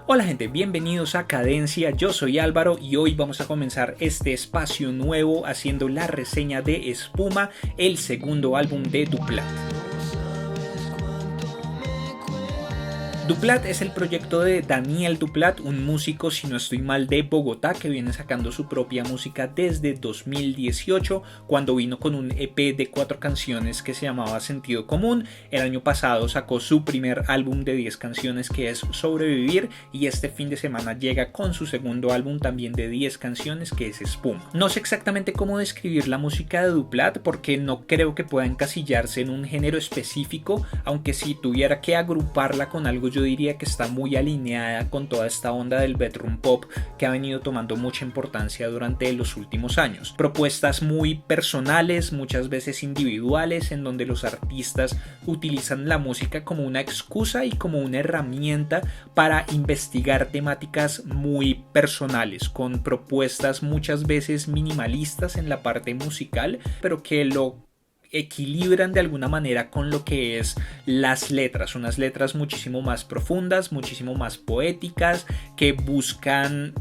Hola gente, bienvenidos a Cadencia, yo soy Álvaro y hoy vamos a comenzar este espacio nuevo haciendo la reseña de Espuma, el segundo álbum de Duplat. Duplat es el proyecto de Daniel Duplat, un músico, si no estoy mal, de Bogotá, que viene sacando su propia música desde 2018, cuando vino con un EP de 4 canciones que se llamaba Sentido Común. El año pasado sacó su primer álbum de 10 canciones, que es Sobrevivir, y este fin de semana llega con su segundo álbum también de 10 canciones, que es Espuma. No sé exactamente cómo describir la música de Duplat, porque no creo que pueda encasillarse en un género específico, aunque si tuviera que agruparla con algo, yo diría que está muy alineada con toda esta onda del bedroom pop que ha venido tomando mucha importancia durante los últimos años. Propuestas muy personales, muchas veces individuales, en donde los artistas utilizan la música como una excusa y como una herramienta para investigar temáticas muy personales, con propuestas muchas veces minimalistas en la parte musical, pero que lo equilibran de alguna manera con lo que es las letras, unas letras muchísimo más profundas, muchísimo más poéticas, que buscan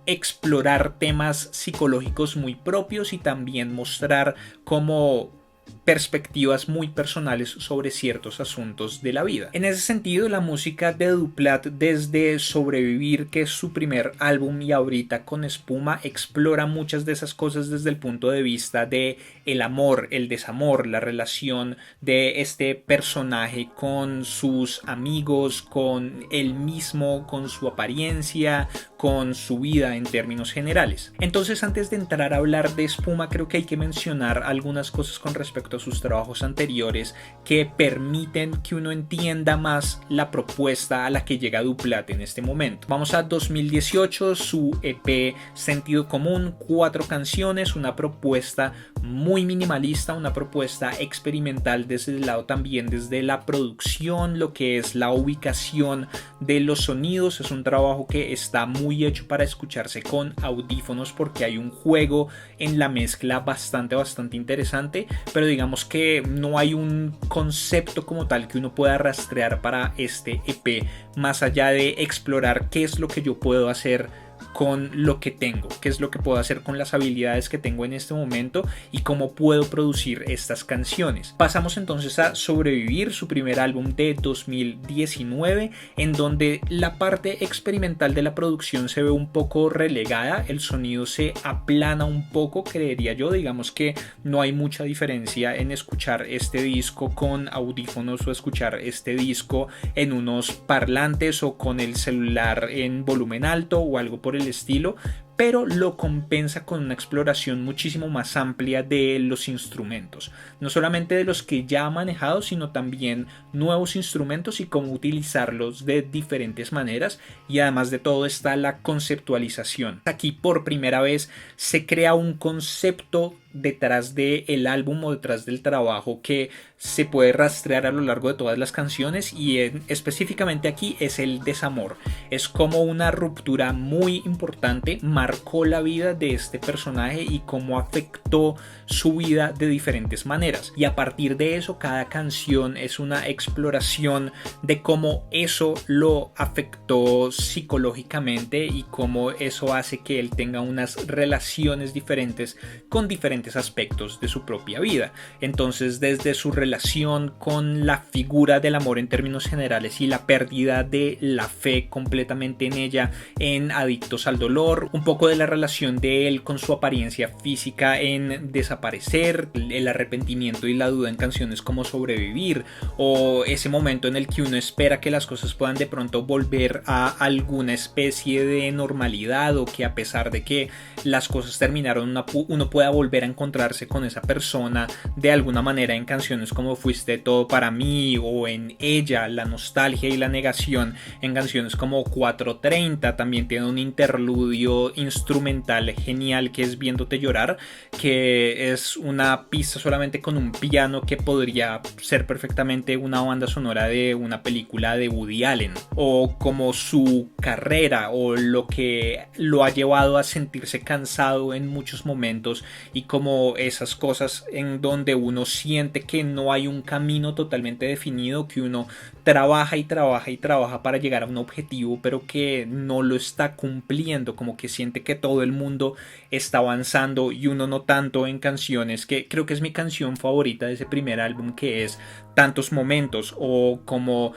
explorar temas psicológicos muy propios y también mostrar como perspectivas muy personales sobre ciertos asuntos de la vida. En ese sentido, la música de Duplat, desde Sobrevivir, que es su primer álbum, y ahorita con Espuma, explora muchas de esas cosas desde el punto de vista de el amor, el desamor, la relación de este personaje con sus amigos, con él mismo, con su apariencia, con su vida en términos generales. Entonces, antes de entrar a hablar de Espuma, creo que hay que mencionar algunas cosas con respecto a sus trabajos anteriores que permiten que uno entienda más la propuesta a la que llega Duplat en este momento. Vamos a 2018, su EP Sentido Común, 4 canciones, una propuesta muy minimalista, una propuesta experimental desde el lado también desde la producción, lo que es la ubicación de los sonidos. Es un trabajo que está muy hecho para escucharse con audífonos, porque hay un juego en la mezcla bastante interesante, pero digamos que no hay un concepto como tal que uno pueda rastrear para este EP, más allá de explorar qué es lo que yo puedo hacer con lo que tengo, qué es lo que puedo hacer con las habilidades que tengo en este momento y cómo puedo producir estas canciones. Pasamos entonces a Sobrevivir, su primer álbum de 2019, en donde la parte experimental de la producción se ve un poco relegada, el sonido se aplana un poco, creería yo. Digamos que no hay mucha diferencia en escuchar este disco con audífonos o escuchar este disco en unos parlantes o con el celular en volumen alto o algo por el estilo, pero lo compensa con una exploración muchísimo más amplia de los instrumentos, no solamente de los que ya ha manejado, sino también nuevos instrumentos y cómo utilizarlos de diferentes maneras. Y además de todo está la conceptualización. Aquí por primera vez se crea un concepto detrás del álbum o detrás del trabajo que se puede rastrear a lo largo de todas las canciones, y específicamente aquí es el desamor. Es como una ruptura muy importante, marcó la vida de este personaje y cómo afectó su vida de diferentes maneras, y a partir de eso cada canción es una exploración de cómo eso lo afectó psicológicamente y cómo eso hace que él tenga unas relaciones diferentes con diferentes aspectos de su propia vida. Entonces, desde su relación con la figura del amor en términos generales y la pérdida de la fe completamente en ella, en Adictos al Dolor, un poco de la relación de él con su apariencia física en Desaparecer, el arrepentimiento y la duda en canciones como Sobrevivir, o ese momento en el que uno espera que las cosas puedan de pronto volver a alguna especie de normalidad, o que a pesar de que las cosas terminaron uno pueda volver a encontrarse con esa persona de alguna manera, en canciones como Fuiste Todo Para Mí o en Ella, la nostalgia y la negación en canciones como 4:30. También tiene un interludio instrumental genial que es Viéndote Llorar, que es una pista solamente con un piano que podría ser perfectamente una banda sonora de una película de Woody Allen, o como su carrera o lo que lo ha llevado a sentirse cansado en muchos momentos y cómo como esas cosas en donde uno siente que no hay un camino totalmente definido, que uno trabaja y trabaja y trabaja para llegar a un objetivo, pero que no lo está cumpliendo, como que siente que todo el mundo está avanzando y uno no tanto. En canciones que creo que es mi canción favorita de ese primer álbum, que es Tantos Momentos, o como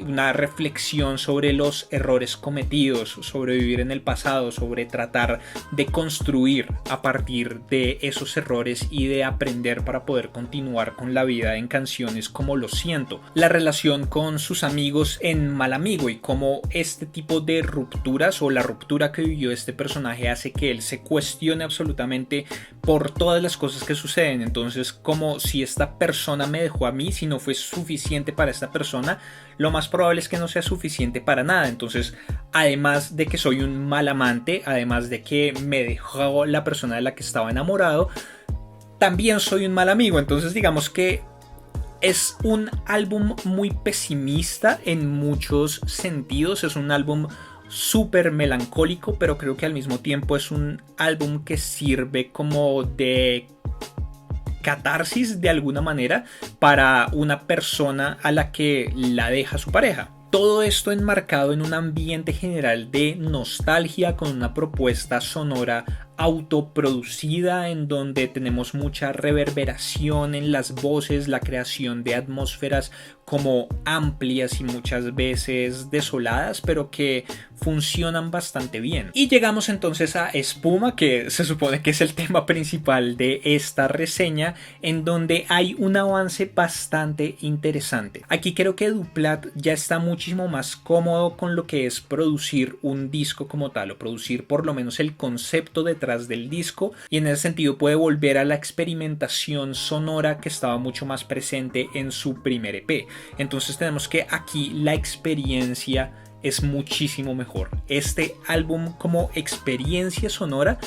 una reflexión sobre los errores cometidos, sobre vivir en el pasado, sobre tratar de construir a partir de esos errores y de aprender para poder continuar con la vida. En canciones como Lo Siento, la relación con sus amigos en Mal Amigo, y cómo este tipo de rupturas, o la ruptura que vivió este personaje, hace que él se cuestione absolutamente por todas las cosas que suceden. Entonces, como si esta persona me dejó a mí, si no fue suficiente para esta persona, lo más probable es que no sea suficiente para nada. Entonces, además de que soy un mal amante, además de que me dejó la persona de la que estaba enamorado, también soy un mal amigo. Entonces, digamos que es un álbum muy pesimista en muchos sentidos. Es un álbum súper melancólico, pero creo que al mismo tiempo es un álbum que sirve como de catarsis de alguna manera para una persona a la que la deja su pareja. Todo esto enmarcado en un ambiente general de nostalgia, con una propuesta sonora autoproducida en donde tenemos mucha reverberación en las voces, la creación de atmósferas como amplias y muchas veces desoladas, pero que funcionan bastante bien. Y llegamos entonces a Espuma, que se supone que es el tema principal de esta reseña, en donde hay un avance bastante interesante. Aquí creo que Duplat ya está muchísimo más cómodo con lo que es producir un disco como tal, o producir por lo menos el concepto detrás del disco, y en ese sentido puede volver a la experimentación sonora que estaba mucho más presente en su primer EP. Entonces tenemos que aquí la experiencia es muchísimo mejor. Este álbum como experiencia sonora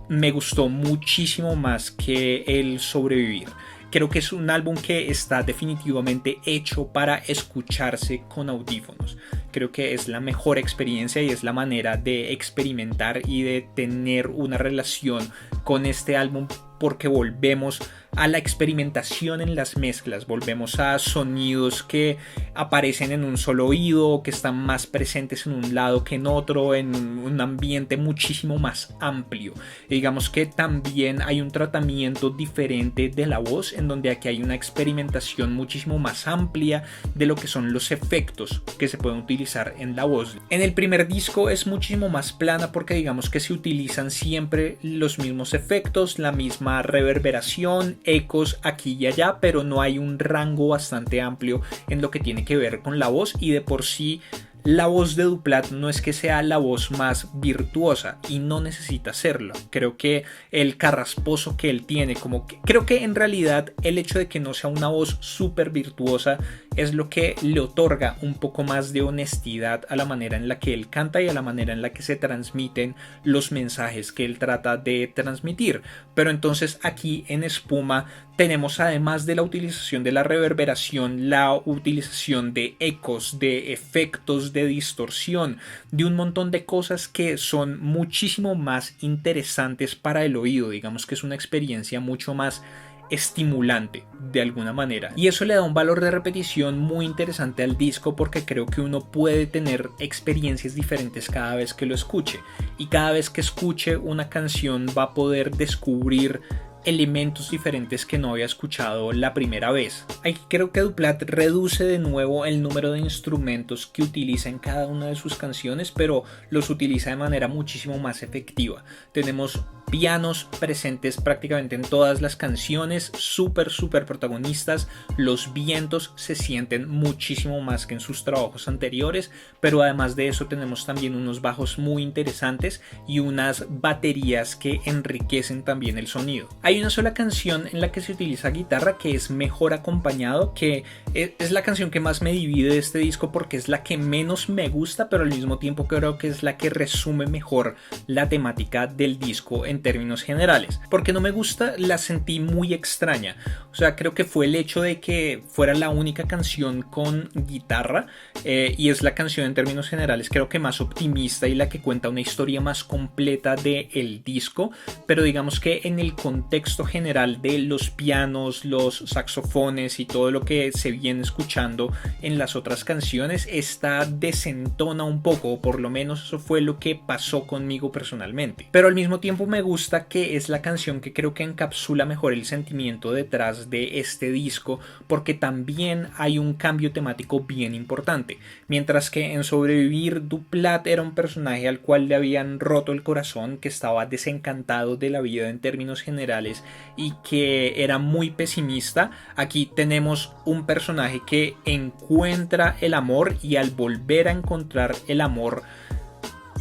me gustó muchísimo más que el Sobrevivir. Creo que es un álbum que está definitivamente hecho para escucharse con audífonos. Creo que es la mejor experiencia y es la manera de experimentar y de tener una relación con este álbum, porque volvemos a la experimentación en las mezclas, volvemos a sonidos que aparecen en un solo oído, que están más presentes en un lado que en otro, en un ambiente muchísimo más amplio. Y digamos que también hay un tratamiento diferente de la voz, en donde aquí hay una experimentación muchísimo más amplia de lo que son los efectos que se pueden utilizar en la voz. En el primer disco es muchísimo más plana, porque digamos que se utilizan siempre los mismos efectos, la misma reverberación, ecos aquí y allá, pero no hay un rango bastante amplio en lo que tiene que ver con la voz. Y de por sí la voz de Duplat no es que sea la voz más virtuosa, y no necesita serlo. Creo que el carrasposo que él tiene, creo que en realidad el hecho de que no sea una voz súper virtuosa es lo que le otorga un poco más de honestidad a la manera en la que él canta y a la manera en la que se transmiten los mensajes que él trata de transmitir. Pero entonces aquí en Espuma tenemos, además de la utilización de la reverberación, la utilización de ecos, de efectos de distorsión, de un montón de cosas que son muchísimo más interesantes para el oído. Digamos que es una experiencia mucho más estimulante de alguna manera, y eso le da un valor de repetición muy interesante al disco, porque creo que uno puede tener experiencias diferentes cada vez que lo escuche, y cada vez que escuche una canción va a poder descubrir elementos diferentes que no había escuchado la primera vez. Aquí creo que Duplat reduce de nuevo el número de instrumentos que utiliza en cada una de sus canciones, pero los utiliza de manera muchísimo más efectiva. Tenemos pianos presentes prácticamente en todas las canciones, súper protagonistas. Los vientos se sienten muchísimo más que en sus trabajos anteriores, pero además de eso tenemos también unos bajos muy interesantes y unas baterías que enriquecen también el sonido. Hay una sola canción en la que se utiliza guitarra, que es Mejor Acompañado, que es la canción que más me divide de este disco, porque es la que menos me gusta, pero al mismo tiempo creo que es la que resume mejor la temática del disco en términos generales. Porque no me gusta, la sentí muy extraña. O sea, creo que fue el hecho de que fuera la única canción con guitarra, y es la canción en términos generales creo que más optimista y la que cuenta una historia más completa del disco, pero digamos que en el contexto contexto general de los pianos, los saxofones y todo lo que se viene escuchando en las otras canciones, esta desentona un poco, o por lo menos eso fue lo que pasó conmigo personalmente. Pero al mismo tiempo me gusta que es la canción que creo que encapsula mejor el sentimiento detrás de este disco, porque también hay un cambio temático bien importante. Mientras que en Sobrevivir, Duplat era un personaje al cual le habían roto el corazón, que estaba desencantado de la vida en términos generales y que era muy pesimista, aquí tenemos un personaje que encuentra el amor, y al volver a encontrar el amor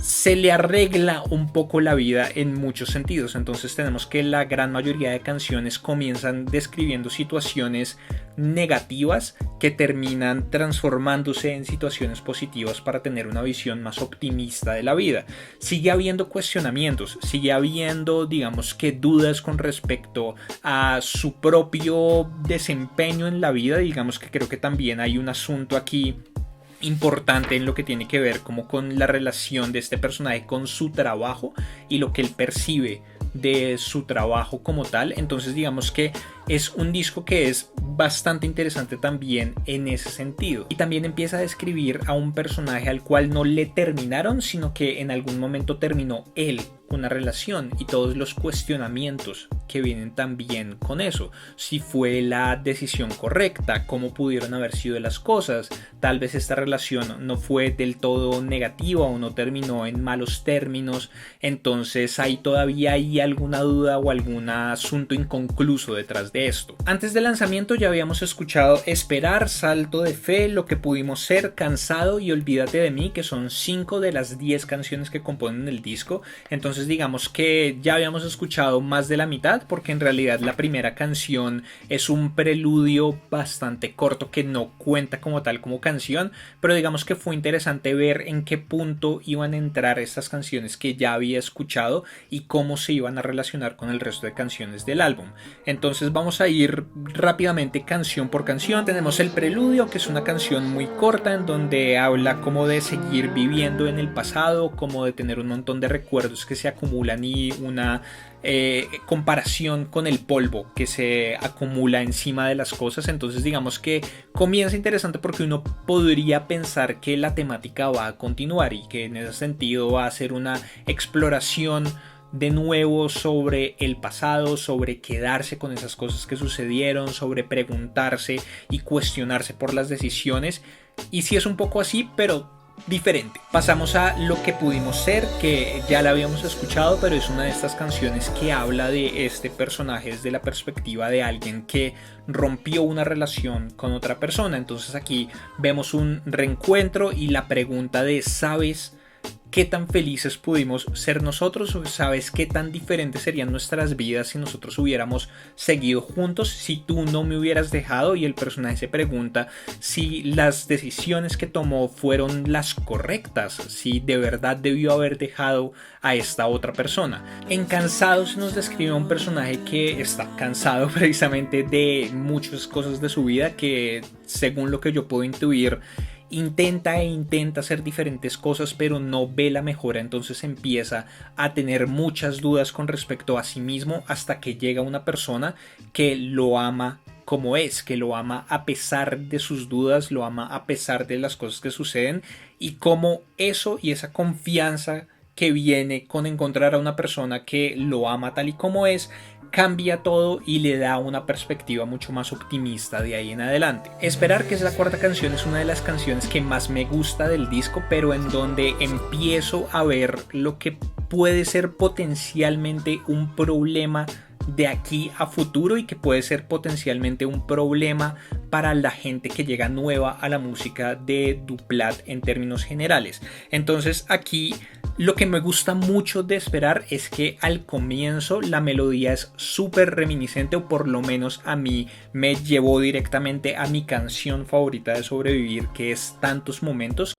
se le arregla un poco la vida en muchos sentidos. Entonces tenemos que la gran mayoría de canciones comienzan describiendo situaciones negativas que terminan transformándose en situaciones positivas para tener una visión más optimista de la vida. Sigue habiendo cuestionamientos, sigue habiendo, digamos que, dudas con respecto a su propio desempeño en la vida. Digamos que creo que también hay un asunto aquí importante en lo que tiene que ver como con la relación de este personaje con su trabajo y lo que él percibe de su trabajo como tal. Entonces digamos que es un disco que es bastante interesante también en ese sentido, y también empieza a describir a un personaje al cual no le terminaron, sino que en algún momento terminó él una relación, y todos los cuestionamientos que vienen también con eso. Si fue la decisión correcta, cómo pudieron haber sido las cosas, tal vez esta relación no fue del todo negativa o no terminó en malos términos. Entonces ahí todavía hay alguna duda o algún asunto inconcluso detrás de esto. Antes del lanzamiento ya habíamos escuchado Esperar, Salto de Fe, Lo que pudimos ser, Cansado y Olvídate de mí, que son 5 de las 10 canciones que componen el disco. Entonces digamos que ya habíamos escuchado más de la mitad, porque en realidad la primera canción es un preludio bastante corto que no cuenta como tal como canción, pero digamos que fue interesante ver en qué punto iban a entrar estas canciones que ya había escuchado y cómo se iban a relacionar con el resto de canciones del álbum. Entonces vamos a ir rápidamente canción por canción. Tenemos el preludio, que es una canción muy corta en donde habla como de seguir viviendo en el pasado, como de tener un montón de recuerdos que se acumulan y una comparación con el polvo que se acumula encima de las cosas. Entonces digamos que comienza interesante porque uno podría pensar que la temática va a continuar y que en ese sentido va a ser una exploración de nuevo sobre el pasado, sobre quedarse con esas cosas que sucedieron, sobre preguntarse y cuestionarse por las decisiones. Y sí es un poco así, pero diferente. Pasamos a Lo que pudimos ser, que ya la habíamos escuchado, pero es una de estas canciones que habla de este personaje desde la perspectiva de alguien que rompió una relación con otra persona. Entonces aquí vemos un reencuentro y la pregunta de ¿sabes qué tan felices pudimos ser nosotros? ¿O sabes qué tan diferentes serían nuestras vidas si nosotros hubiéramos seguido juntos, si tú no me hubieras dejado? Y el personaje se pregunta si las decisiones que tomó fueron las correctas, si de verdad debió haber dejado a esta otra persona. En Cansado se nos describe un personaje que está cansado precisamente de muchas cosas de su vida, que según lo que yo puedo intuir intenta hacer diferentes cosas pero no ve la mejora. Entonces empieza a tener muchas dudas con respecto a sí mismo, hasta que llega una persona que lo ama como es, que lo ama a pesar de sus dudas, lo ama a pesar de las cosas que suceden, y cómo eso y esa confianza que viene con encontrar a una persona que lo ama tal y como es cambia todo y le da una perspectiva mucho más optimista de ahí en adelante. Esperar, que es la cuarta canción, es una de las canciones que más me gusta del disco, pero en donde empiezo a ver lo que puede ser potencialmente un problema de aquí a futuro, y que puede ser potencialmente un problema para la gente que llega nueva a la música de Duplat en términos generales. Entonces aquí lo que me gusta mucho de Esperar es que al comienzo la melodía es súper reminiscente, o por lo menos a mí me llevó directamente a mi canción favorita de Sobrevivir, que es Tantos Momentos.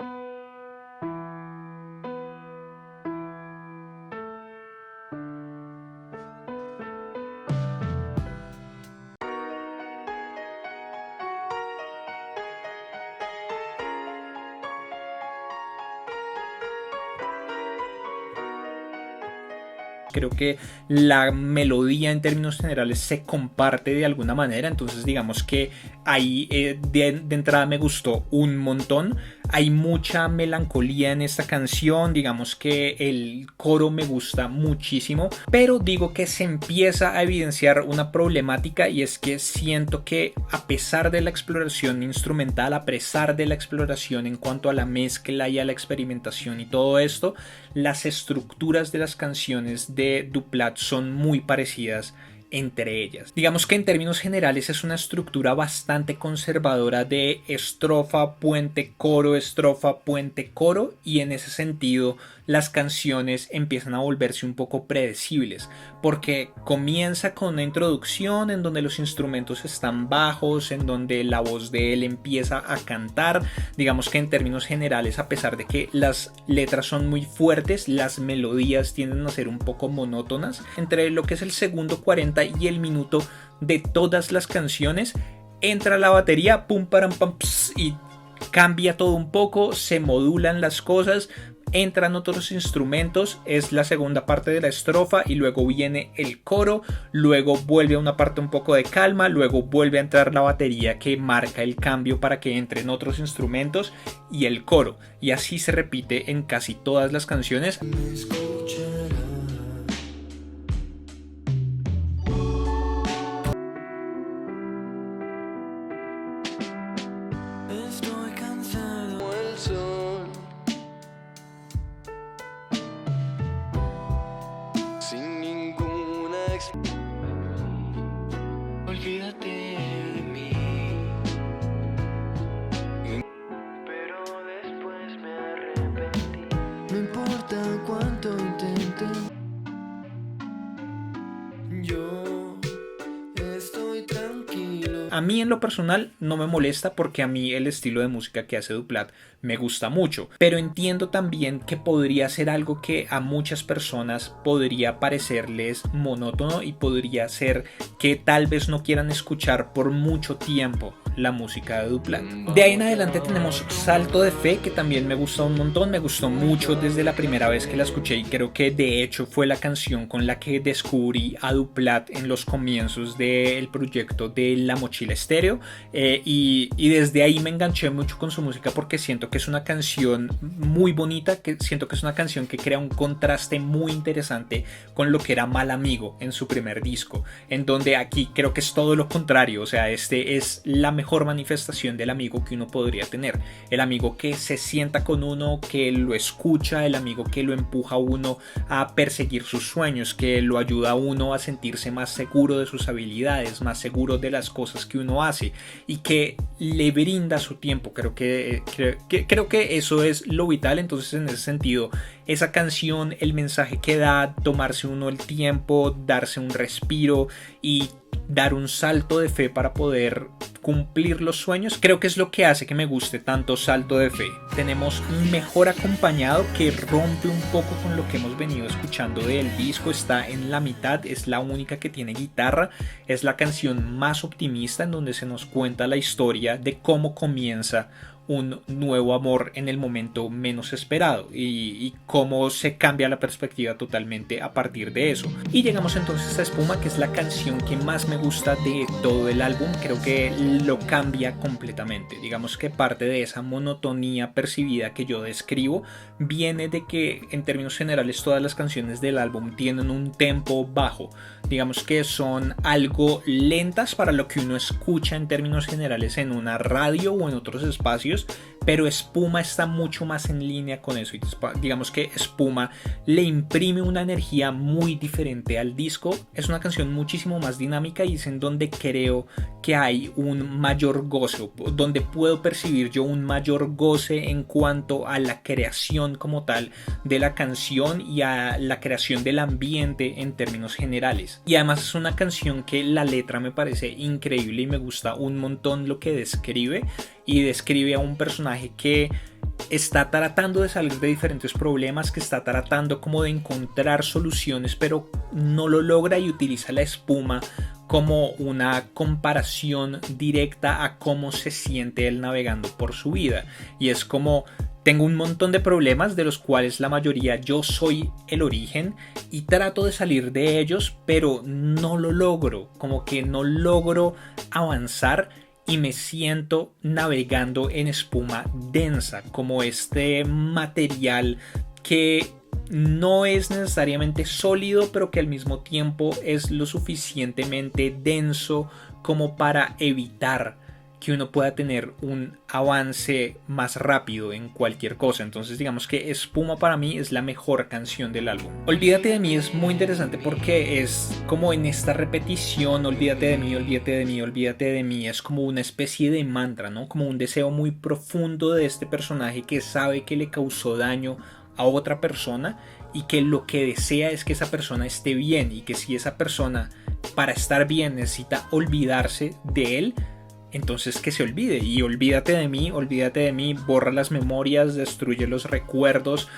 Creo que la melodía en términos generales se comparte de alguna manera, entonces digamos que ahí de entrada me gustó un montón. Hay mucha melancolía en esta canción, digamos que el coro me gusta muchísimo, pero digo que se empieza a evidenciar una problemática, y es que siento que a pesar de la exploración instrumental, a pesar de la exploración en cuanto a la mezcla y a la experimentación y todo esto, las estructuras de las canciones de Duplat son muy parecidas entre ellas. Digamos que en términos generales es una estructura bastante conservadora de estrofa, puente, coro, estrofa, puente, coro, y en ese sentido las canciones empiezan a volverse un poco predecibles, porque comienza con una introducción en donde los instrumentos están bajos, en donde la voz de él empieza a cantar. Digamos que en términos generales, a pesar de que las letras son muy fuertes, las melodías tienden a ser un poco monótonas. Entre lo que es el segundo 40 y el minuto de todas las canciones entra la batería, pum param pam, y cambia todo un poco, se modulan las cosas, entran otros instrumentos, es la segunda parte de la estrofa y luego viene el coro, luego vuelve a una parte un poco de calma, luego vuelve a entrar la batería que marca el cambio para que entren otros instrumentos y el coro, y así se repite en casi todas las canciones. Olvídate de mí, pero después me arrepentí. No importa cuánto intenté, yo estoy tranquilo. A mí en lo personal no me molesta, porque a mí el estilo de música que hace Duplat me gusta mucho, pero entiendo también que podría ser algo que a muchas personas podría parecerles monótono y podría ser que tal vez no quieran escuchar por mucho tiempo la música de Duplat. De ahí en adelante tenemos Salto de Fe, que también me gustó un montón, me gustó mucho desde la primera vez que la escuché, y creo que de hecho fue la canción con la que descubrí a Duplat en los comienzos del proyecto de La Mochila Estéreo, y desde ahí me enganché mucho con su música, porque siento que es una canción muy bonita, que siento que es una canción que crea un contraste muy interesante con lo que era Mal Amigo en su primer disco, en donde aquí creo que es todo lo contrario. O sea, este es la mejor manifestación del amigo que uno podría tener, el amigo que se sienta con uno, que lo escucha, el amigo que lo empuja a uno a perseguir sus sueños, que lo ayuda a uno a sentirse más seguro de sus habilidades, más seguro de las cosas que uno hace, y que le brinda su tiempo. Creo que eso es lo vital. Entonces, en ese sentido, esa canción, el mensaje que da, tomarse uno el tiempo, darse un respiro y dar un salto de fe para poder cumplir los sueños, creo que es lo que hace que me guste tanto Salto de Fe. Tenemos un Mejor Acompañado, que rompe un poco con lo que hemos venido escuchando del disco. Está en la mitad, es la única que tiene guitarra, es la canción más optimista, en donde se nos cuenta la historia de cómo comienza un nuevo amor en el momento menos esperado, y cómo se cambia la perspectiva totalmente a partir de eso. Y llegamos entonces a Espuma, que es la canción que más me gusta de todo el álbum. Creo que lo cambia completamente. Digamos que parte de esa monotonía percibida que yo describo viene de que en términos generales todas las canciones del álbum tienen un tempo bajo. Digamos que son algo lentas para lo que uno escucha en términos generales en una radio o en otros espacios, pero Espuma está mucho más en línea con eso, y digamos que Espuma le imprime una energía muy diferente al disco. Es una canción muchísimo más dinámica, y es en donde creo que hay un mayor goce, donde puedo percibir yo un mayor goce en cuanto a la creación como tal de la canción y a la creación del ambiente en términos generales. Y además es una canción que la letra me parece increíble y me gusta un montón lo que describe, y describe a un personaje que está tratando de salir de diferentes problemas, que está tratando como de encontrar soluciones, pero no lo logra, y utiliza la espuma como una comparación directa a cómo se siente él navegando por su vida. Y es como Tengo un montón de problemas de los cuales la mayoría yo soy el origen y trato de salir de ellos, pero no lo logro, como que no logro avanzar y me siento navegando en espuma densa, como este material que no es necesariamente sólido, pero que al mismo tiempo es lo suficientemente denso como para evitar que uno pueda tener un avance más rápido en cualquier cosa. Entonces digamos que Espuma para mí es la mejor canción del álbum. Olvídate de mí es muy interesante porque es como en esta repetición, olvídate de mí, olvídate de mí, olvídate de mí, es como una especie de mantra, ¿no? Como un deseo muy profundo de este personaje que sabe que le causó daño a otra persona y que lo que desea es que esa persona esté bien, y que si esa persona para estar bien necesita olvidarse de él, entonces que se olvide. Y olvídate de mí, borra las memorias, destruye los recuerdos,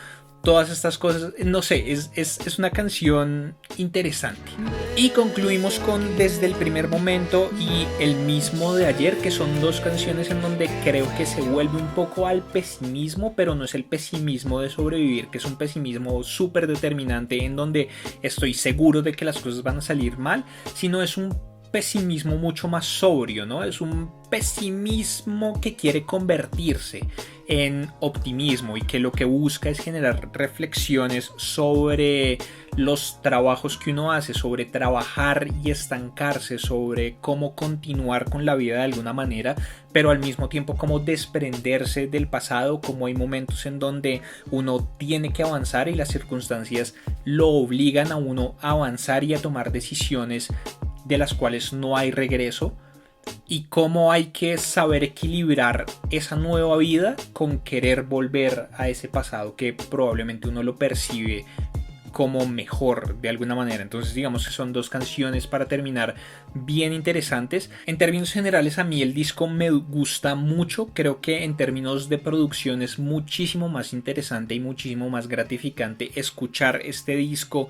todas estas cosas. No sé, es una canción interesante. Y concluimos con Desde el primer momento y El mismo de ayer, que son dos canciones en donde creo que se vuelve un poco al pesimismo, pero no es el pesimismo de sobrevivir, que es un pesimismo súper determinante en donde estoy seguro de que las cosas van a salir mal, sino es un pesimismo mucho más sobrio, ¿no? Es un pesimismo que quiere convertirse en optimismo y que lo que busca es generar reflexiones sobre los trabajos que uno hace, sobre trabajar y estancarse, sobre cómo continuar con la vida de alguna manera, pero al mismo tiempo cómo desprenderse del pasado, como hay momentos en donde uno tiene que avanzar y las circunstancias lo obligan a uno a avanzar y a tomar decisiones de las cuales no hay regreso, y cómo hay que saber equilibrar esa nueva vida con querer volver a ese pasado que probablemente uno lo percibe como mejor de alguna manera. Entonces digamos que son dos canciones para terminar bien interesantes. En términos generales a mí el disco me gusta mucho, creo que en términos de producción es muchísimo más interesante y muchísimo más gratificante escuchar este disco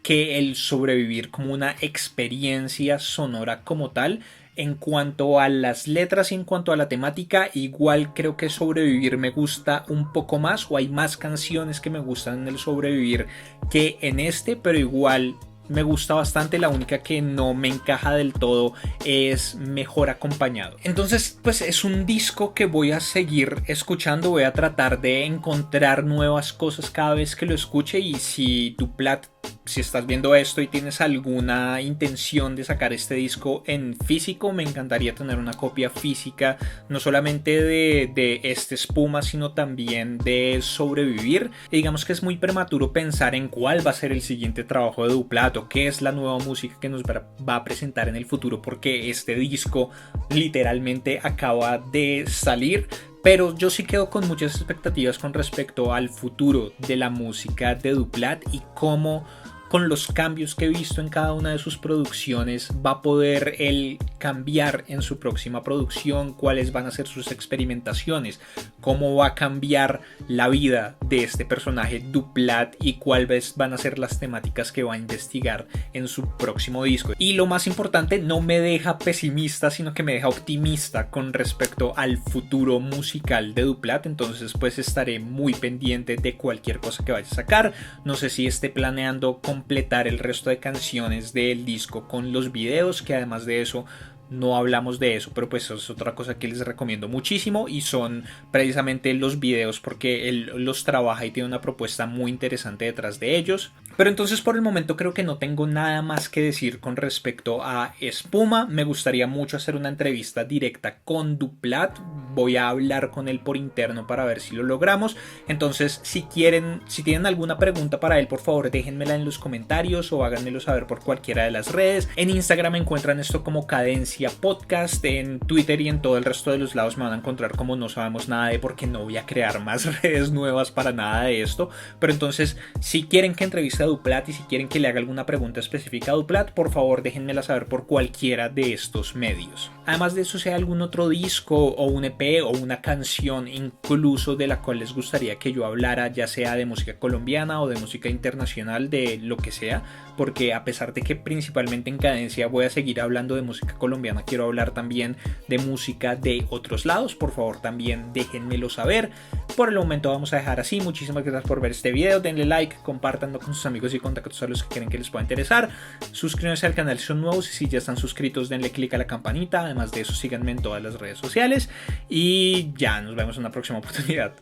que el Sobrevivir como una experiencia sonora como tal. En cuanto a las letras y en cuanto a la temática, igual creo que Sobrevivir me gusta un poco más, o hay más canciones que me gustan en el Sobrevivir que en este, pero igual me gusta bastante. La única que no me encaja del todo es Mejor Acompañado. Entonces pues es un disco que voy a seguir escuchando, voy a tratar de encontrar nuevas cosas cada vez que lo escuche. Y si Duplat, si estás viendo esto y tienes alguna intención de sacar este disco en físico, me encantaría tener una copia física, no solamente de este Espuma, sino también de Sobrevivir. Y digamos que es muy prematuro pensar en cuál va a ser el siguiente trabajo de Duplat o qué es la nueva música que nos va a presentar en el futuro, porque este disco literalmente acaba de salir. Pero yo sí quedo con muchas expectativas con respecto al futuro de la música de Duplat y cómo, con los cambios que he visto en cada una de sus producciones, va a poder él cambiar en su próxima producción, cuáles van a ser sus experimentaciones, cómo va a cambiar la vida de este personaje Duplat y cuáles van a ser las temáticas que va a investigar en su próximo disco. Y lo más importante, no me deja pesimista, sino que me deja optimista con respecto al futuro musical de Duplat. Entonces pues estaré muy pendiente de cualquier cosa que vaya a sacar. No sé si esté planeando completar el resto de canciones del disco con los videos, que además de eso no hablamos de eso, pero pues eso es otra cosa que les recomiendo muchísimo, y son precisamente los videos, porque él los trabaja y tiene una propuesta muy interesante detrás de ellos. Pero entonces por el momento creo que no tengo nada más que decir con respecto a Espuma. Me gustaría mucho hacer una entrevista directa con Duplat, voy a hablar con él por interno para ver si lo logramos. Entonces si tienen alguna pregunta para él, por favor déjenmela en los comentarios o háganmelo saber por cualquiera de las redes. En Instagram me encuentran esto como Cadencia Podcast, en Twitter y en todo el resto de los lados me van a encontrar como No Sabemos Nada de, porque no voy a crear más redes nuevas para nada de esto. Pero entonces si quieren que entreviste a Duplat y si quieren que le haga alguna pregunta específica a Duplat, por favor déjenmela saber por cualquiera de estos medios. Además de eso, si hay algún otro disco o un EP o una canción incluso de la cual les gustaría que yo hablara, ya sea de música colombiana o de música internacional, de lo que sea, porque a pesar de que principalmente en Cadencia voy a seguir hablando de música colombiana, quiero hablar también de música de otros lados, por favor también déjenmelo saber. Por el momento vamos a dejar así. Muchísimas gracias por ver este video. Denle like, compártanlo con sus amigos y contactos a los que creen que les pueda interesar. Suscríbanse al canal si son nuevos y si ya están suscritos denle click a la campanita. Además de eso síganme en todas las redes sociales y ya nos vemos en una próxima oportunidad.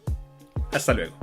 Hasta luego.